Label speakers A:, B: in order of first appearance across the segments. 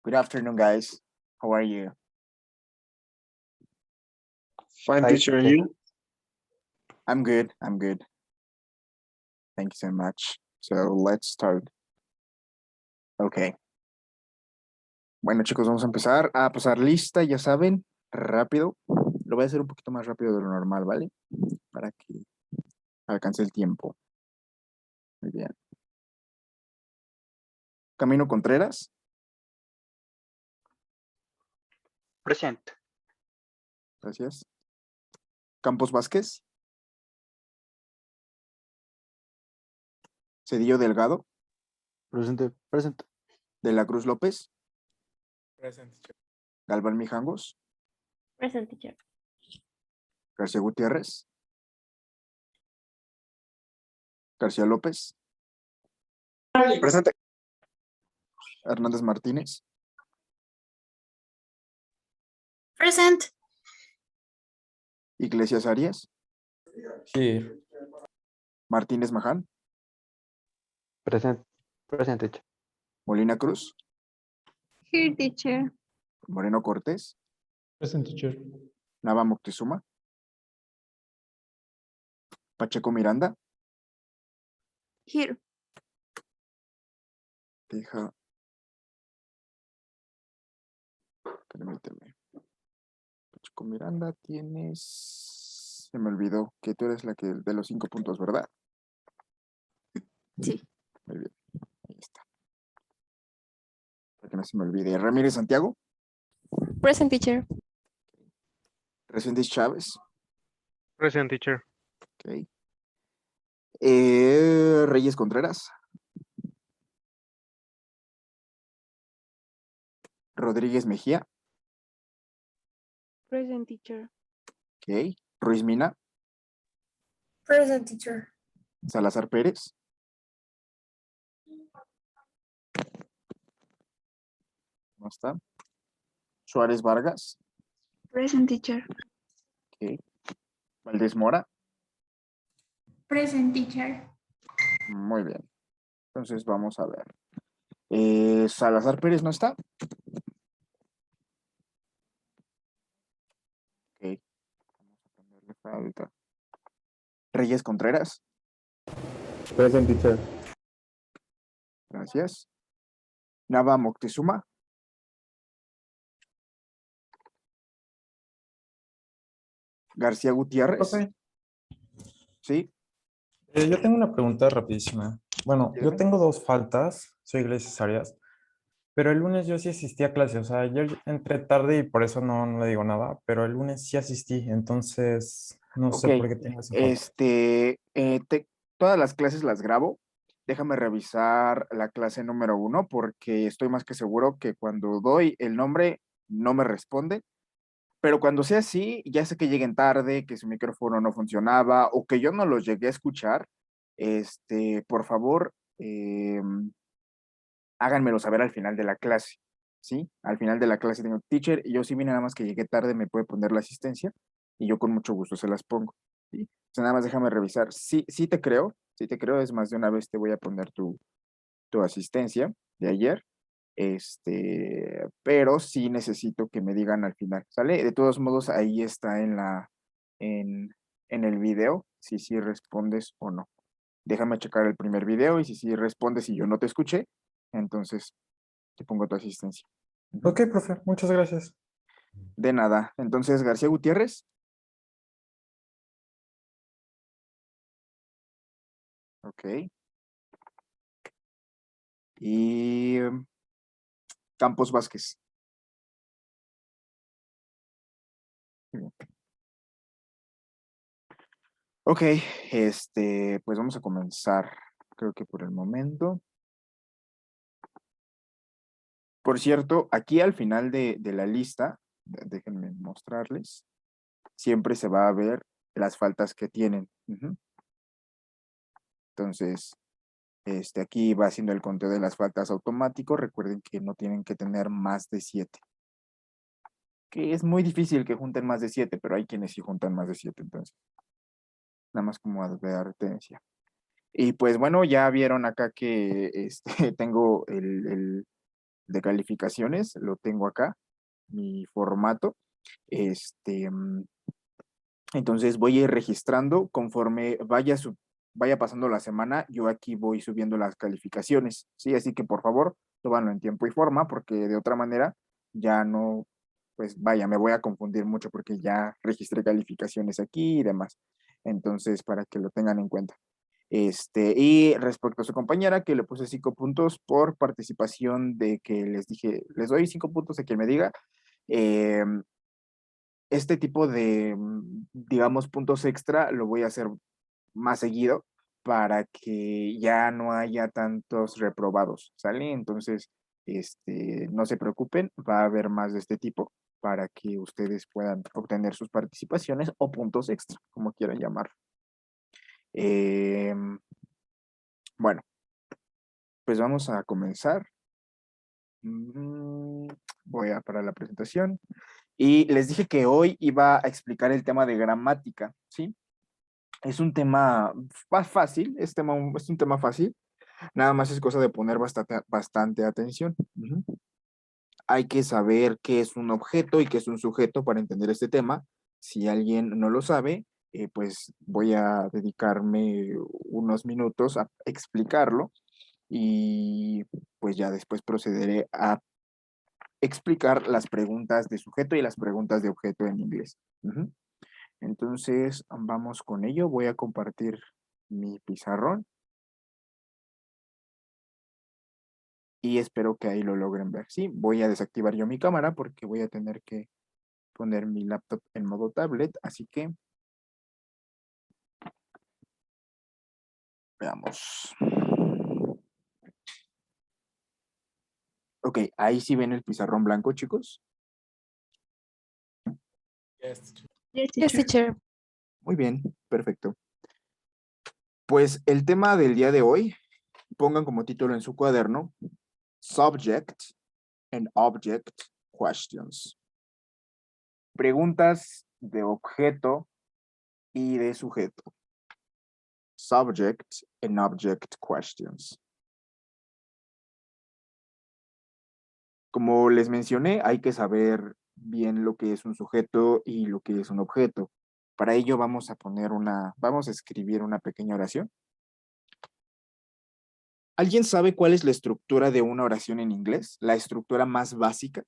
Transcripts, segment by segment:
A: Good afternoon, guys. How are you?
B: Fine,
C: Hi,
B: teacher, and
C: teacher.
B: you?
A: I'm good. I'm good. Thank you so much. So let's start. Ok. Bueno, chicos, vamos a empezar a pasar lista, ya saben, rápido. Lo voy a hacer un poquito más rápido de lo normal, ¿vale? Para que alcance el tiempo. Muy bien. Camino Contreras,
B: Present.
A: gracias. Campos Vázquez, Cedillo Delgado,
C: Presente. Presente.
A: De la Cruz López,
D: Present, teacher.
A: Galván Mijangos,
E: Present, teacher.
A: García Gutiérrez, García López,
B: Presente.
A: Hernández Martínez,
E: Present.
A: Iglesias Arias,
D: Here.
A: Martínez Maján,
C: Presente. Presente, teacher.
A: Molina Cruz,
E: Here, teacher.
A: Moreno Cortés,
D: Present, teacher.
A: Nava Moctezuma, Pacheco Miranda,
E: Here.
A: deja, permíteme. Pacheco Miranda, tienes, se me olvidó que tú eres la que de los 5 puntos, ¿verdad?
E: Sí.
A: Muy bien, ahí está. Para que no se me olvide. Ramírez Santiago,
E: Present, teacher.
A: Reséndiz Chávez,
F: Present, teacher.
A: ok. Reyes Contreras, Rodríguez Mejía,
E: Present, teacher.
A: ok. Ruiz Mina,
E: Present, teacher.
A: Salazar Pérez, no está. Suárez Vargas,
E: Present, teacher.
A: ok. Valdés Mora,
E: Present, teacher.
A: muy bien. Entonces vamos a ver. Salazar Pérez no está. Ok. Vamos a ponerle falta. Reyes Contreras,
C: Present, teacher.
A: gracias. Nava Moctezuma, García Gutiérrez,
D: Profe,
A: sí.
D: yo tengo una pregunta rapidísima. Bueno, yo
A: Dígame.
D: tengo dos faltas, soy Iglesias Arias, pero el lunes yo sí asistí a clase, o sea, yo entré tarde y por eso no le digo nada, pero el lunes sí asistí, entonces no sé
A: Ok,
D: por qué tengo esa falta.
A: Todas las clases las grabo. Déjame revisar la clase número 1 porque estoy más que seguro que cuando doy el nombre no me responde. Pero cuando sea así, ya sé que lleguen tarde, que su micrófono no funcionaba o que yo no los llegué a escuchar. Por favor, háganmelo saber al final de la clase, ¿sí? Al final de la clase tengo teacher y yo si vine nada más que llegué tarde me puede poner la asistencia y yo con mucho gusto se las pongo, ¿sí? O sea, nada más déjame revisar. Sí, sí te creo, es más de una vez te voy a poner tu asistencia de ayer, pero sí necesito que me digan al final, ¿sale? De todos modos, ahí está en el video, si sí respondes o no. Déjame checar el primer video y si sí respondes y yo no te escuché, entonces te pongo tu asistencia. Ujú.
D: Ok, profe, muchas gracias.
A: De nada. Entonces, García Gutiérrez. Ok. Y Campos Vázquez. Ok, pues vamos a comenzar, creo que por el momento. Por cierto, aquí al final de la lista, déjenme mostrarles, siempre se va a ver las faltas que tienen. Ujú. Entonces, aquí va haciendo el conteo de las faltas automático. Recuerden que no tienen que tener más de 7. Que es muy difícil que junten más de 7, pero hay quienes sí juntan más de 7, entonces. Nada más como advertencia. Y pues bueno, ya vieron acá que tengo el de calificaciones, lo tengo acá, mi formato. Este, mm, entonces voy a ir registrando conforme vaya pasando la semana, yo aquí voy subiendo las calificaciones, ¿sí? Así que por favor, tómanlo en tiempo y forma, porque de otra manera ya no, pues vaya, me voy a confundir mucho porque ya registré calificaciones aquí y demás. Entonces, para que lo tengan en cuenta. Y respecto a su compañera, que le puse 5 puntos por participación de que les dije, les doy 5 puntos a quien me diga. eh, este tipo de, digamos, puntos extra lo voy a hacer más seguido para que ya no haya tantos reprobados, ¿sale? Entonces, no se preocupen, va a haber más de este tipo para que ustedes puedan obtener sus participaciones o puntos extra, como quieran llamarlo. Bueno, pues vamos a comenzar. Voy a parar la presentación. Y les dije que hoy iba a explicar el tema de gramática, ¿sí? Es un tema fácil, es un tema fácil, nada más es cosa de poner bastante atención. Hay que saber qué es un objeto y qué es un sujeto para entender este tema. Si alguien no lo sabe, pues voy a dedicarme unos minutos a explicarlo y pues ya después procederé a explicar las preguntas de sujeto y las preguntas de objeto en inglés. Entonces, vamos con ello. Voy a compartir mi pizarrón y espero que ahí lo logren ver. Sí, voy a desactivar yo mi cámara porque voy a tener que poner mi laptop en modo tablet, así que veamos. Ok, ahí sí ven el pizarrón blanco, chicos.
E: Yes, Yes, teacher.
A: Muy bien, perfecto. Pues el tema del día de hoy, pongan como título en su cuaderno, Subject and Object Questions. Preguntas de objeto y de sujeto. Subject and Object Questions. Como les mencioné, hay que saber bien lo que es un sujeto y lo que es un objeto. Para ello vamos a escribir una pequeña oración. ¿Alguien sabe cuál es la estructura de una oración en inglés? La estructura más básica.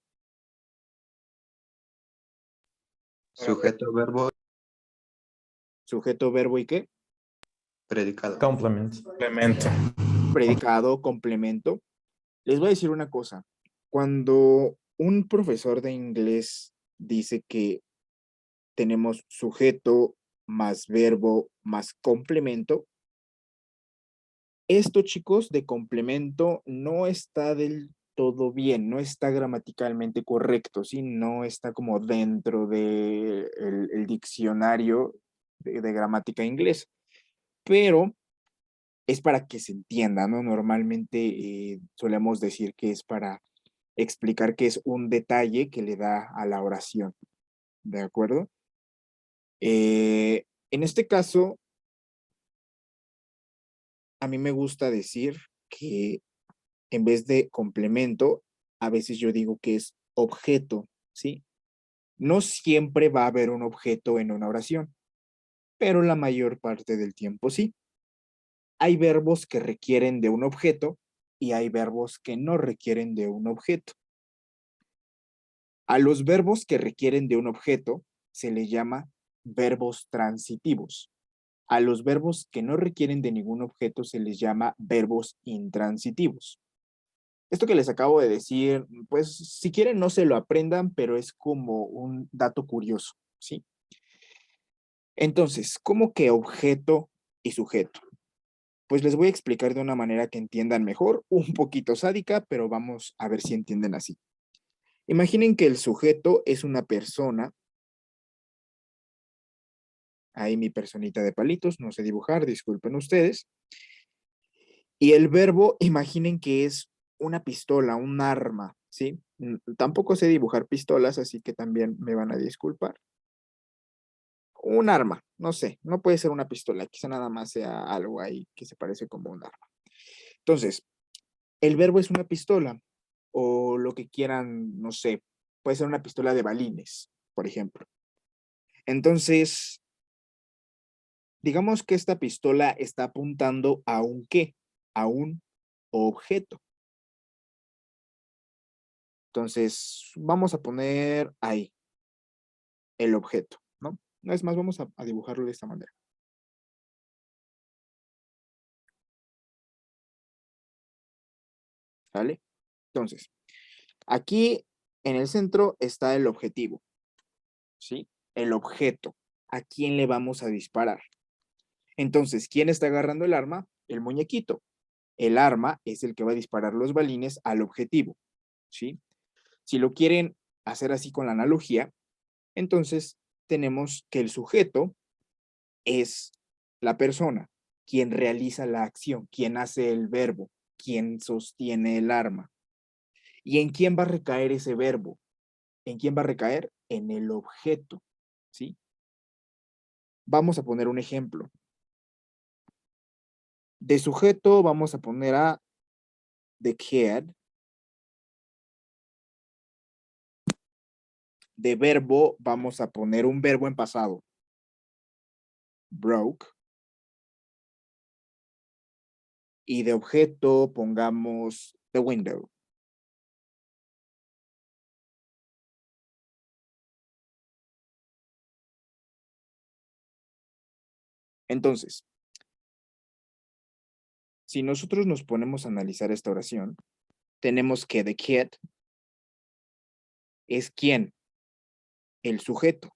G: Sujeto, verbo,
A: Sujeto, verbo y qué?
G: predicado.
D: Complement. Complemento.
A: Predicado, complemento. Les voy a decir una cosa. Cuando un profesor de inglés dice que tenemos sujeto más verbo más complemento, esto, chicos, de complemento no está del todo bien, no está gramaticalmente correcto, ¿sí? No está como dentro del el diccionario de gramática inglesa, pero es para que se entienda, ¿no? Normalmente solemos decir que es para explicar que es un detalle que le da a la oración, ¿de acuerdo? En este caso, a mí me gusta decir que en vez de complemento, a veces yo digo que es objeto, ¿sí? No siempre va a haber un objeto en una oración, pero la mayor parte del tiempo sí. Hay verbos que requieren de un objeto y hay verbos que no requieren de un objeto. A los verbos que requieren de un objeto se les llama verbos transitivos. A los verbos que no requieren de ningún objeto se les llama verbos intransitivos. Esto que les acabo de decir, pues si quieren no se lo aprendan, pero es como un dato curioso, ¿sí? Entonces, ¿cómo que objeto y sujeto? Pues les voy a explicar de una manera que entiendan mejor, un poquito sádica, pero vamos a ver si entienden así. Imaginen que el sujeto es una persona. Ahí mi personita de palitos, no sé dibujar, disculpen ustedes. Y el verbo, imaginen que es una pistola, un arma, ¿sí? Tampoco sé dibujar pistolas, así que también me van a disculpar. Un arma, no sé, no puede ser una pistola, quizá nada más sea algo ahí que se parece como un arma. Entonces, el verbo es una pistola, o lo que quieran, no sé, puede ser una pistola de balines, por ejemplo. Entonces, digamos que esta pistola está apuntando a un qué, a un objeto. Entonces, vamos a poner ahí el objeto, ¿no? No es más, vamos a dibujarlo de esta manera. ¿Sale? Entonces, aquí en el centro está el objetivo, ¿sí? El objeto. ¿A quién le vamos a disparar? Entonces, ¿quién está agarrando el arma? El muñequito. El arma es el que va a disparar los balines al objetivo, ¿sí? Si lo quieren hacer así con la analogía, entonces tenemos que el sujeto es la persona, quien realiza la acción, quien hace el verbo, quien sostiene el arma. ¿Y en quién va a recaer ese verbo? ¿En quién va a recaer? En el objeto, ¿sí? Vamos a poner un ejemplo. De sujeto vamos a poner a the kid. De verbo vamos a poner un verbo en pasado. Broke. Y de objeto pongamos the window. Entonces, si nosotros nos ponemos a analizar esta oración, tenemos que the kid es quién, el sujeto.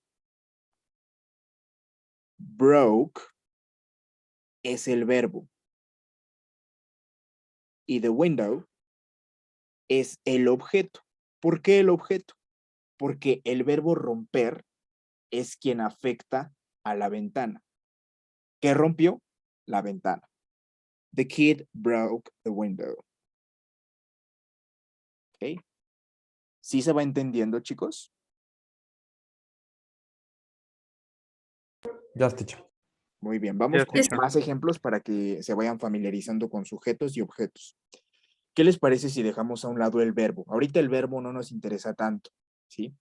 A: Broke es el verbo. Y the window es el objeto. ¿Por qué el objeto? Porque el verbo romper es quien afecta a la ventana. ¿Qué rompió? La ventana. The kid broke the window. ¿Ok? ¿Sí se va entendiendo, chicos?
D: Yes, teacher.
A: Muy bien, vamos
F: Yes,
A: con
F: teacher.
A: más ejemplos para que se vayan familiarizando con sujetos y objetos. ¿Qué les parece si dejamos a un lado el verbo? Ahorita el verbo no nos interesa tanto, ¿sí?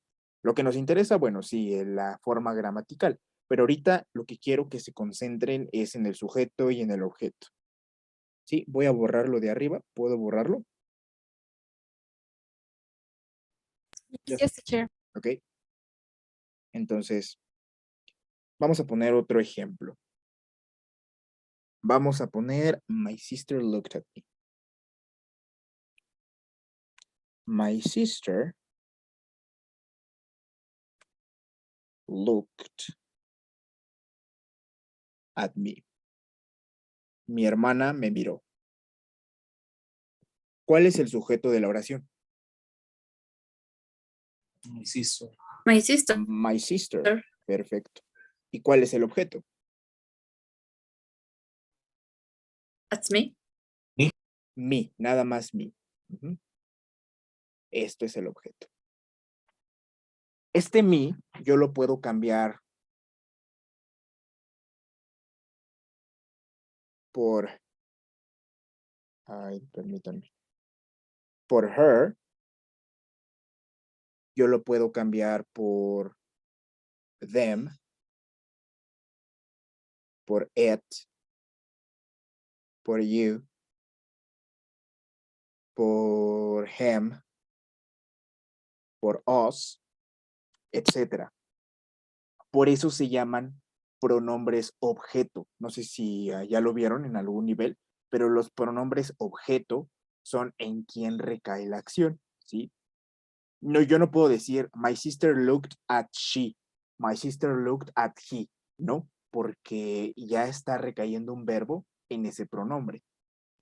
A: Lo que nos interesa, bueno, sí, la forma gramatical, pero ahorita lo que quiero que se concentren es en el sujeto y en el objeto. Sí, voy a borrarlo de arriba, ¿puedo borrarlo?
E: Yes, teacher.
A: ¿Ok? Entonces, vamos a poner otro ejemplo. Vamos a poner, my sister looked at me. My sister looked at me. Mi hermana me miró. ¿Cuál es el sujeto de la oración?
E: My sister.
A: My sister. Perfecto. ¿Y cuál es el objeto?
E: That's me.
A: Me, nada más me. Ujú. Esto es el objeto. Este me yo lo puedo cambiar por, ay, permítanme, por her. Yo lo puedo cambiar por them, por it, por you, por him, por us, etcétera. Por eso se llaman pronombres objeto. No sé si ya lo vieron en algún nivel, pero los pronombres objeto son en quien recae la acción, ¿sí? No, yo no puedo decir, my sister looked at she, my sister looked at he, no, porque ya está recayendo un verbo en ese pronombre.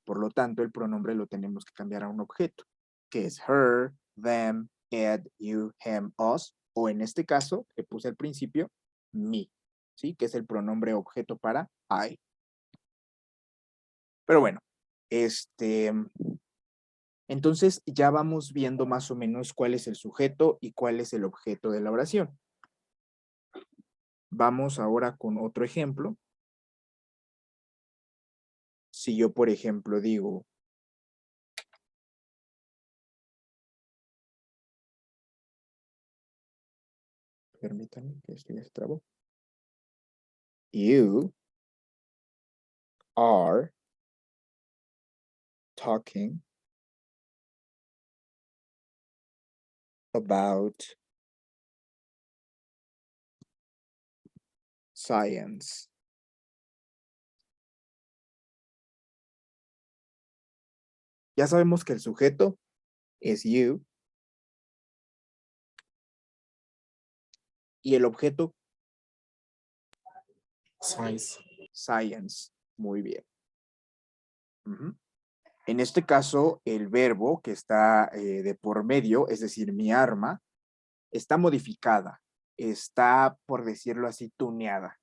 A: Por lo tanto, el pronombre lo tenemos que cambiar a un objeto, que es her, them, it, you, him, us, o en este caso, que puse al principio, me, ¿sí? Que es el pronombre objeto para I. Pero bueno, entonces ya vamos viendo más o menos cuál es el sujeto y cuál es el objeto de la oración. Vamos ahora con otro ejemplo. Si yo, por ejemplo, digo, permítanme que esto ya se trabó. You are talking about science. Ya sabemos que el sujeto es you y el objeto
E: Science.
A: science. Muy bien. Ujú. En este caso, el verbo que está de por medio, es decir, mi arma, está modificada, está, por decirlo así, tuneada.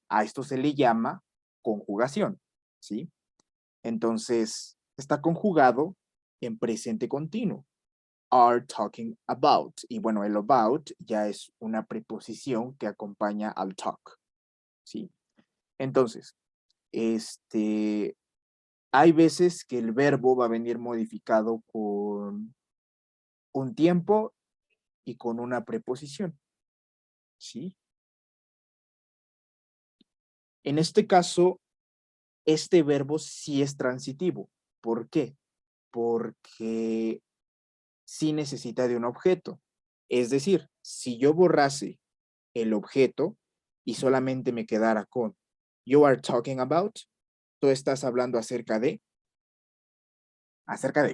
A: A esto se le llama conjugación, ¿sí? Entonces, está conjugado en presente continuo. Are talking about. Y bueno, el about ya es una preposición que acompaña al talk, ¿sí? Entonces, hay veces que el verbo va a venir modificado con un tiempo y con una preposición, ¿sí? En este caso, este verbo sí es transitivo. ¿Por qué? Porque sí necesita de un objeto. Es decir, si yo borrase el objeto y solamente me quedara con you are talking about, tú estás hablando acerca de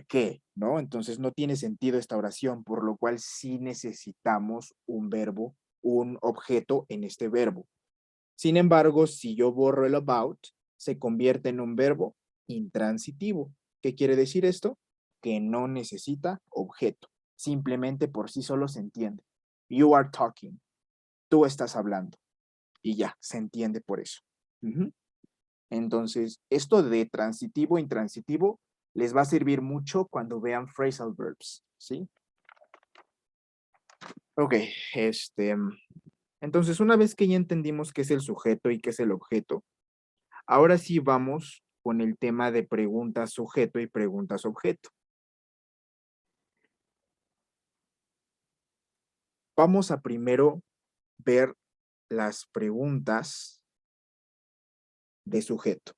A: qué, ¿no? Entonces no tiene sentido esta oración, por lo cual sí necesitamos un verbo, un objeto en este verbo. Sin embargo, si yo borro el about, se convierte en un verbo intransitivo. ¿Qué quiere decir esto? Que no necesita objeto. Simplemente por sí solo se entiende. You are talking. Tú estás hablando. Y ya, se entiende por eso. Ujú. Entonces, esto de transitivo e intransitivo les va a servir mucho cuando vean phrasal verbs, ¿sí? Ok, entonces una vez que ya entendimos qué es el sujeto y qué es el objeto, ahora sí vamos con el tema de preguntas sujeto y preguntas objeto. Vamos a primero ver las preguntas de sujeto.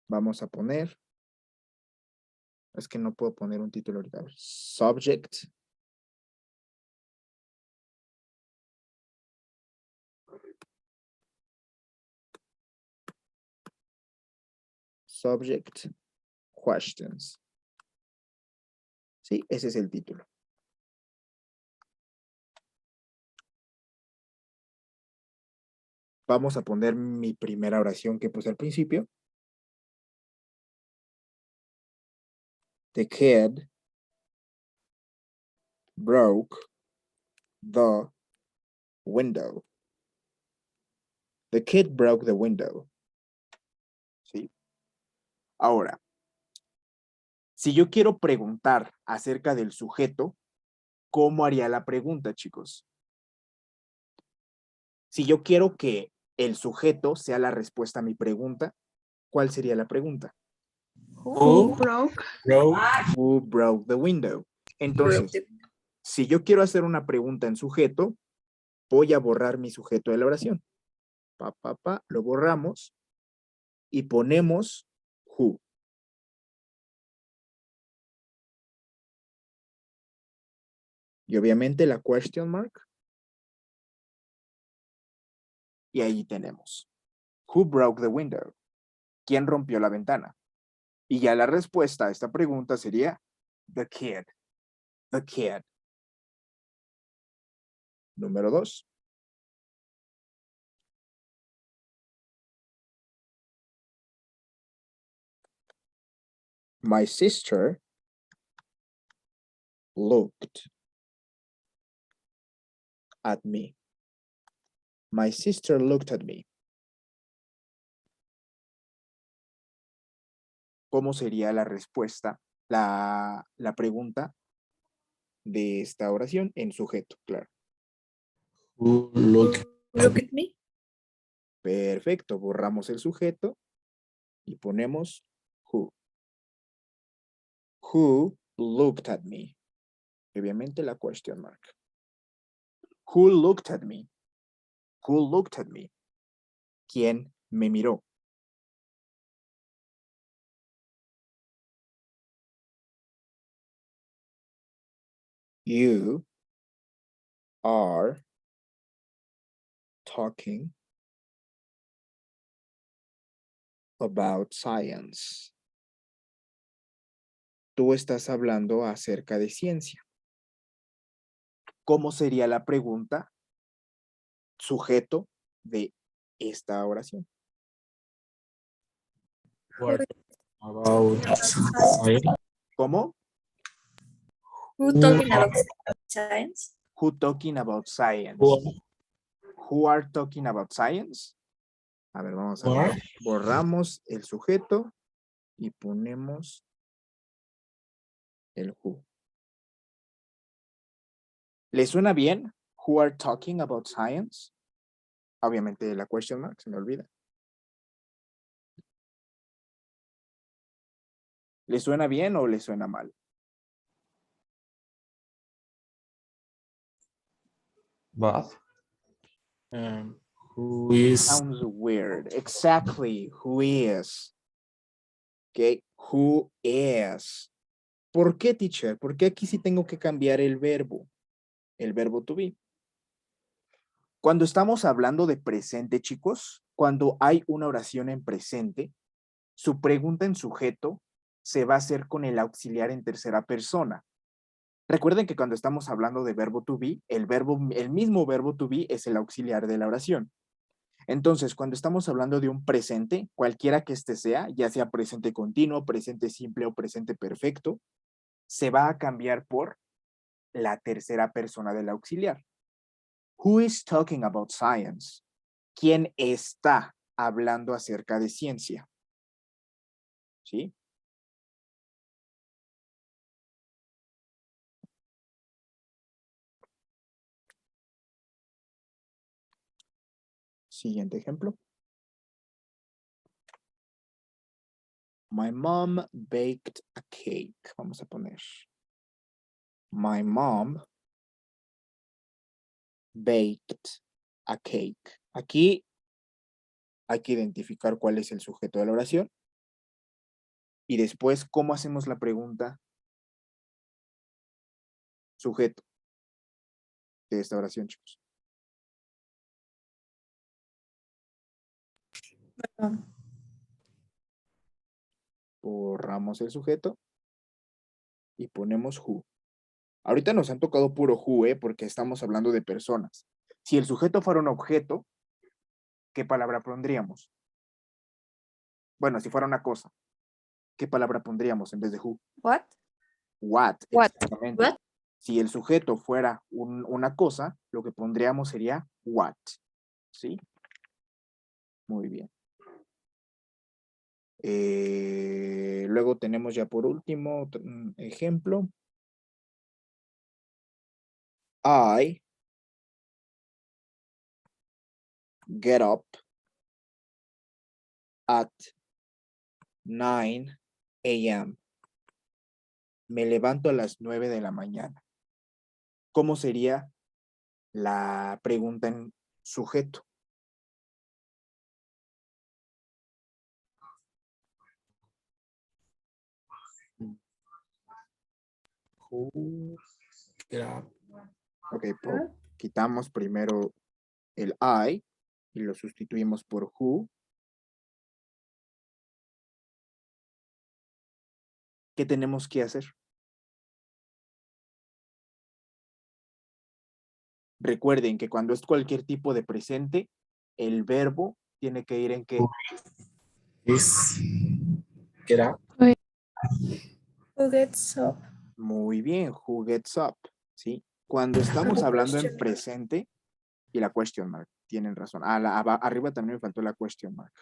A: Vamos a poner, es que no puedo poner un título ahorita. Subject. Subject questions. Sí, ese es el título. Vamos a poner mi primera oración que puse al principio. The kid broke the window. The kid broke the window. ¿Sí? Ahora, si yo quiero preguntar acerca del sujeto, ¿cómo haría la pregunta, chicos? Si yo quiero que el sujeto sea la respuesta a mi pregunta, ¿cuál sería la pregunta?
E: Who broke
A: Who broke the window? Entonces,
E: the
A: si yo quiero hacer una pregunta en sujeto, voy a borrar mi sujeto de la oración. Lo borramos y ponemos who. Y obviamente la question mark. Y ahí tenemos. Who broke the window? ¿Quién rompió la ventana? Y ya la respuesta a esta pregunta sería the kid. The kid. Número 2. My sister looked at me. My sister looked at me. ¿Cómo sería la respuesta, la pregunta de esta oración en sujeto? Claro.
E: look at me.
A: Perfecto. Borramos el sujeto y ponemos who. Who looked at me? Obviamente la question mark. Who looked at me? Who looked at me? ¿Quién me miró? You are talking about science. Tú estás hablando acerca de ciencia. ¿Cómo sería la pregunta sujeto de esta oración?
E: About
A: ¿Cómo?
E: Who talking about science?
A: Who talking about science? Who are talking about science? A ver, vamos a ver. Borramos el sujeto y ponemos el who. ¿Le suena bien? Who are talking about science? Obviamente la question mark se me olvida. ¿Le suena bien o le suena mal?
D: But
E: Who is
A: Sounds weird. Exactly. Who is? Okay. Who is? ¿Por qué, teacher? ¿Por qué aquí sí tengo que cambiar el verbo? El verbo to be. Cuando estamos hablando de presente, chicos, cuando hay una oración en presente, su pregunta en sujeto se va a hacer con el auxiliar en tercera persona. Recuerden que cuando estamos hablando de verbo to be, el mismo verbo to be es el auxiliar de la oración. Entonces, cuando estamos hablando de un presente, cualquiera que este sea, ya sea presente continuo, presente simple o presente perfecto, se va a cambiar por la tercera persona del auxiliar. Who is talking about science? ¿Quién está hablando acerca de ciencia? ¿Sí? Siguiente ejemplo. My mom baked a cake. Vamos a poner. My mom baked a cake. Aquí hay que identificar cuál es el sujeto de la oración. Y después, ¿cómo hacemos la pregunta? Sujeto de esta oración, chicos. Borramos el sujeto y ponemos who. Ahorita nos han tocado puro who, porque estamos hablando de personas. Si el sujeto fuera un objeto, ¿qué palabra pondríamos? Bueno, si fuera una cosa, ¿qué palabra pondríamos en vez de who?
E: What?
A: What,
E: What?
A: exactamente.
E: What?
A: Si el sujeto fuera una cosa, lo que pondríamos sería what. ¿Sí? Muy bien. Luego tenemos ya por último otro ejemplo. I get up at 9 a.m. Me levanto a las 9 de la mañana. ¿Cómo sería la pregunta en sujeto?
E: Who get up?
A: Ok, quitamos primero el I y lo sustituimos por who. ¿Qué tenemos que hacer? Recuerden que cuando es cualquier tipo de presente, el verbo tiene que ir en qué.
E: Is get up. Who gets up?
A: Muy bien, who gets up, ¿sí? Cuando estamos hablando en presente y la question mark, tienen razón. Arriba también me faltó la question mark.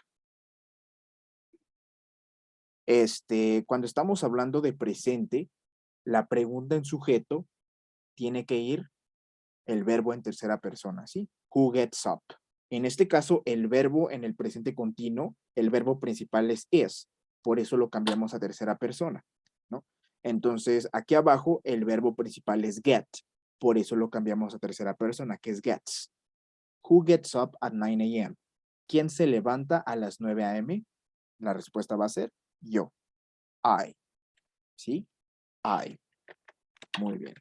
A: Cuando estamos hablando de presente, la pregunta en sujeto tiene que ir el verbo en tercera persona, ¿sí? Who gets up. En este caso, el verbo en el presente continuo, el verbo principal es is. Por eso lo cambiamos a tercera persona, ¿no? Entonces, aquí abajo, el verbo principal es get. Por eso lo cambiamos a tercera persona, que es gets. Who gets up at 9 a.m.? ¿Quién se levanta a las 9 a.m.? La respuesta va a ser yo. I. ¿Sí? I. Muy bien.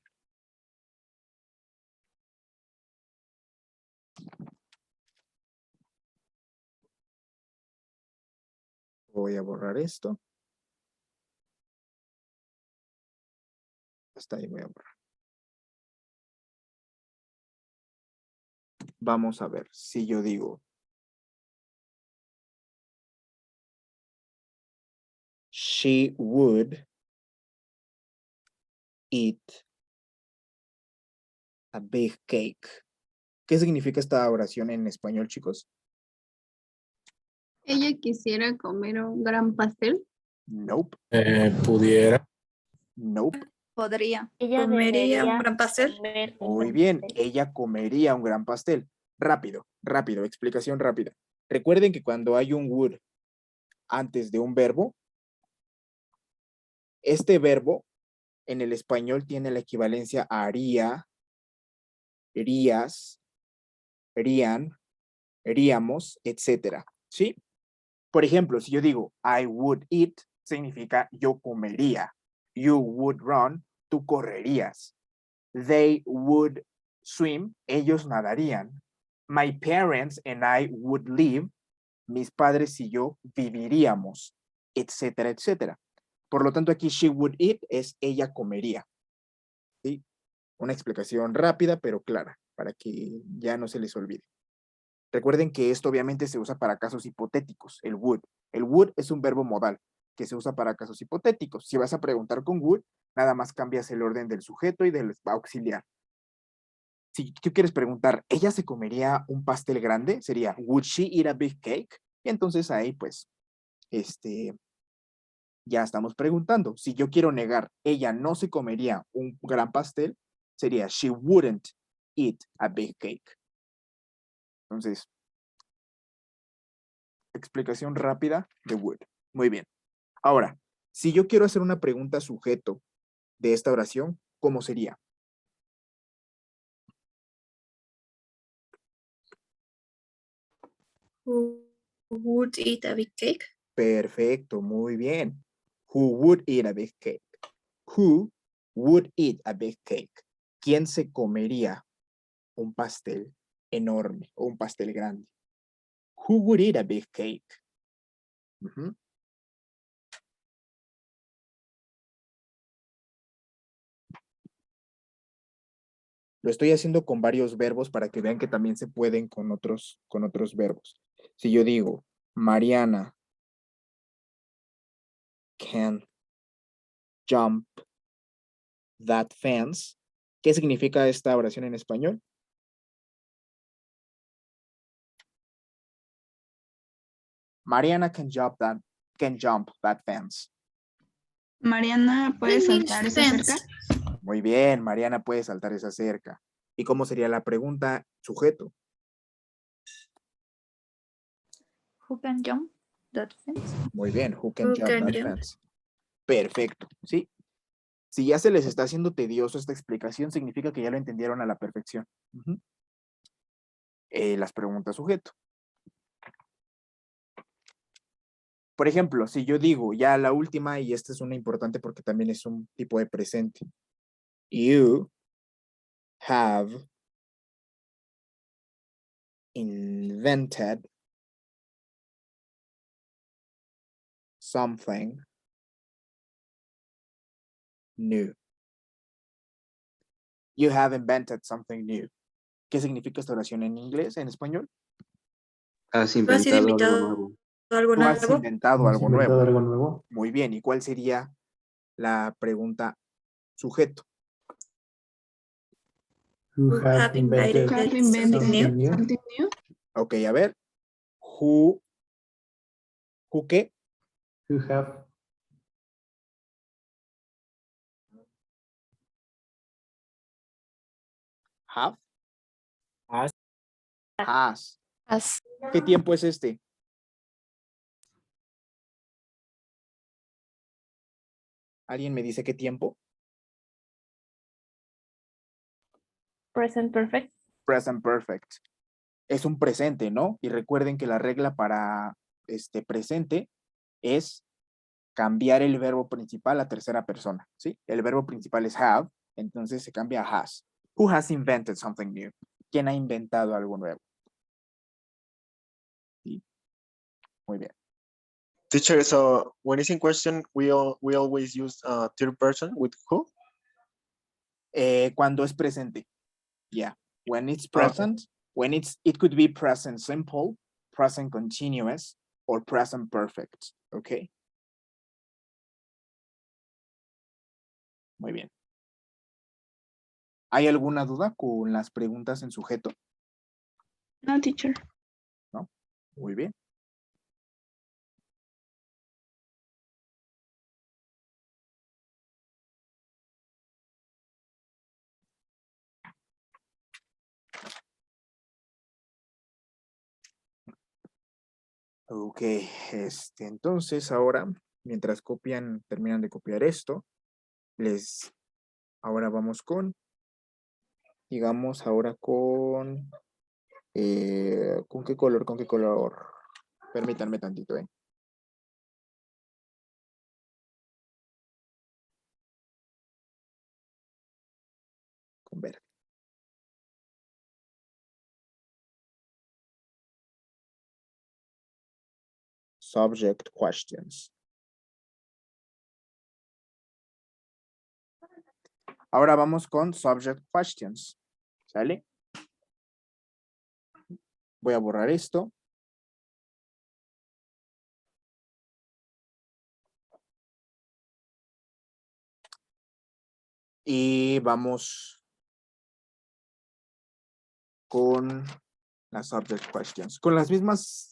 A: Voy a borrar esto. Hasta ahí voy a borrar. Vamos a ver si yo digo she would eat a big cake. ¿Qué significa esta oración en español, chicos?
H: Ella quisiera comer un gran pastel.
A: Nope,
E: Pudiera.
A: nope.
I: Podría.
J: Ella
I: ¿Comería un
J: debería
I: gran pastel?
J: comer un
A: Muy
J: gran
A: bien,
J: pastel.
A: ella comería un gran pastel. Rápido, rápido, explicación rápida. Recuerden que cuando hay un would antes de un verbo, este verbo en el español tiene la equivalencia a haría, harías, harían, haríamos, etcétera, ¿sí? Por ejemplo, si yo digo I would eat, significa yo comería. You would run, tú correrías. They would swim, ellos nadarían. My parents and I would live, mis padres y yo viviríamos, etcétera, etcétera. Por lo tanto, aquí she would eat es ella comería. ¿Sí? Una explicación rápida pero clara para que ya no se les olvide. Recuerden que esto obviamente se usa para casos hipotéticos, el would. El would es un verbo modal que se usa para casos hipotéticos. Si vas a preguntar con would, nada más cambias el orden del sujeto y del auxiliar. Si tú quieres preguntar, ¿ella se comería un pastel grande? Sería, would she eat a big cake? Y entonces ahí, pues, ya estamos preguntando. Si yo quiero negar, ella no se comería un gran pastel, sería, she wouldn't eat a big cake. Entonces, explicación rápida de would. Muy bien. Ahora, si yo quiero hacer una pregunta sujeto de esta oración, ¿cómo sería?
I: Who would eat a big cake?
A: Perfecto, muy bien. Who would eat a big cake? Who would eat a big cake? ¿Quién se comería un pastel enorme o un pastel grande? Who would eat a big cake? Ujú. Lo estoy haciendo con varios verbos para que vean que también se pueden con otros verbos. Si yo digo, Mariana can jump that fence, ¿qué significa esta oración en español? Mariana can jump that fence.
H: Mariana puede
I: It means
H: saltar esa
I: fence.
H: cerca.
A: Muy bien, Mariana puede saltar esa cerca. ¿Y cómo sería la pregunta sujeto?
I: Who can jump that fence?
A: Muy bien, who can
I: Who
A: jump
I: can
A: that
I: jump?
A: fence? Perfecto, ¿sí? Si ya se les está haciendo tedioso esta explicación, significa que ya lo entendieron a la perfección. Ujú. Las preguntas sujeto. Por ejemplo, si yo digo ya la última, y esta es una importante porque también es un tipo de presente. You have invented something new. You have invented something new. ¿Qué significa esta oración en inglés, en español?
G: Has
I: ¿Tú has sido
G: inventado algo
I: invitado
G: nuevo.
I: a algo
A: Tú has
I: nuevo?
A: inventado
C: ¿Hemos
A: algo
C: inventado
A: nuevo.
C: algo nuevo?
A: Muy bien, ¿y cuál sería la pregunta sujeto?
C: Who
I: Who
C: have
I: have
C: invented
I: invited
H: Have invented
C: something new?
H: something new.
A: Ok, a ver. Who qué?
C: Who have
A: Have.
E: Has.
A: Has.
J: Has.
A: ¿Qué tiempo es este? ¿Alguien me dice qué tiempo?
J: Present perfect.
A: Present perfect. Es un presente, ¿no? Y recuerden que la regla para este presente es cambiar el verbo principal a tercera persona, ¿sí? El verbo principal es have, entonces se cambia a has. Who has invented something new? ¿Quién ha inventado algo nuevo? ¿Sí? Muy bien.
K: Teacher, so when it's in question, we always use third person with who?
A: Cuando es presente. Yeah. When it's
K: Okay.
A: present, it could be present simple, present continuous, or present perfect. Okay. Muy bien. ¿Hay alguna duda con las preguntas en sujeto?
H: No, teacher.
A: ¿No? Muy bien. Ok, entonces ahora, mientras terminan de copiar esto, ahora vamos con, digamos, ahora ¿con qué color? ¿Con qué color? Permítanme tantito, Con verde. Subject questions. Ahora vamos con subject questions. ¿Sale? Voy a borrar esto. Y vamos con las subject questions. Con las mismas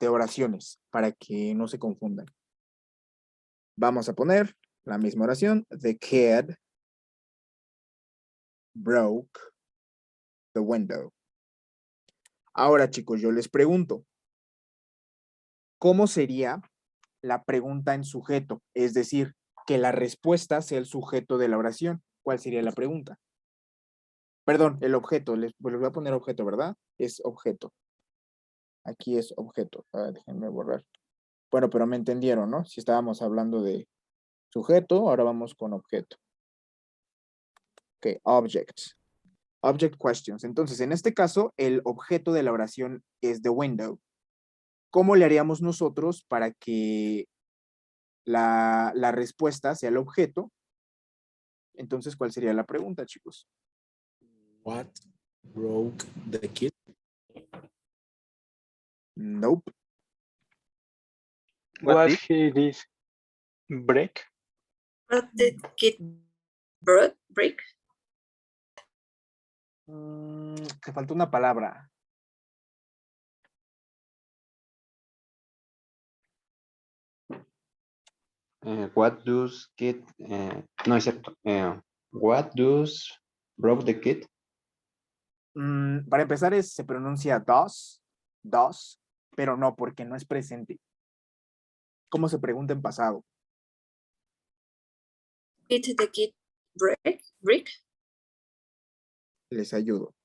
A: oraciones para que no se confundan. Vamos a poner la misma oración. The kid broke the window. Ahora, chicos, yo les pregunto, ¿cómo sería la pregunta en sujeto? Es decir, que la respuesta sea el sujeto de la oración. ¿Cuál sería la pregunta? Perdón, el objeto. Les voy a poner objeto, ¿verdad? Es objeto. Aquí es objeto. Déjenme borrar. Bueno, pero me entendieron, ¿no? Si estábamos hablando de sujeto, ahora vamos con objeto. Ok, objects. Object questions. Entonces, en este caso, el objeto de la oración es the window. ¿Cómo le haríamos nosotros para que la respuesta sea el objeto? Entonces, ¿cuál sería la pregunta, chicos?
E: What broke the kid?
A: Nope.
B: What did he break?
I: What did kid break?
A: Te falta una palabra.
G: What does kid? No es cierto. What does broke the kid?
A: Para empezar, se pronuncia does, pero no, porque no es presente. ¿Cómo se pregunta en pasado?
I: Did the kid break?
A: Les ayudo.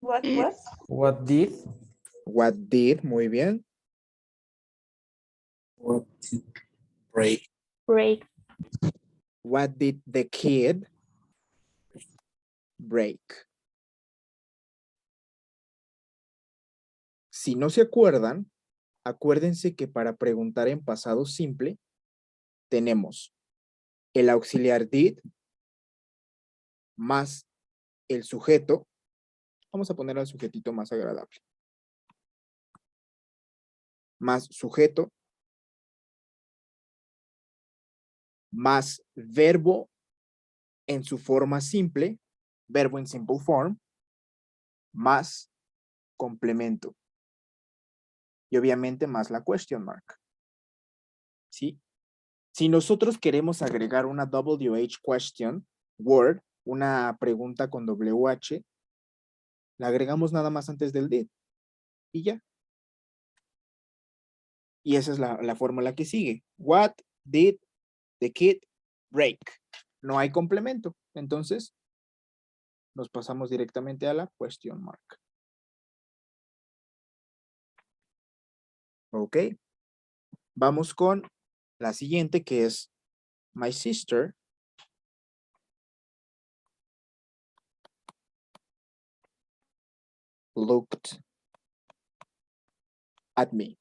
J: What
H: Eh,
J: was?
D: What did?
A: What did, muy bien.
E: What did break?
J: Break.
A: What did the kid break? Si no se acuerdan, acuérdense que para preguntar en pasado simple, tenemos el auxiliar did más el sujeto. Vamos a poner al sujetito más agradable. Más sujeto. Más verbo en su forma simple, verbo en simple form, más complemento. Y obviamente más la question mark. ¿Sí? Si nosotros queremos agregar una WH question word, una pregunta con WH, la agregamos nada más antes del did. Y ya. Y esa es la fórmula que sigue. What did the kid break? No hay complemento. Entonces, nos pasamos directamente a la question mark. Ok. Vamos con la siguiente, que es my sister looked at me.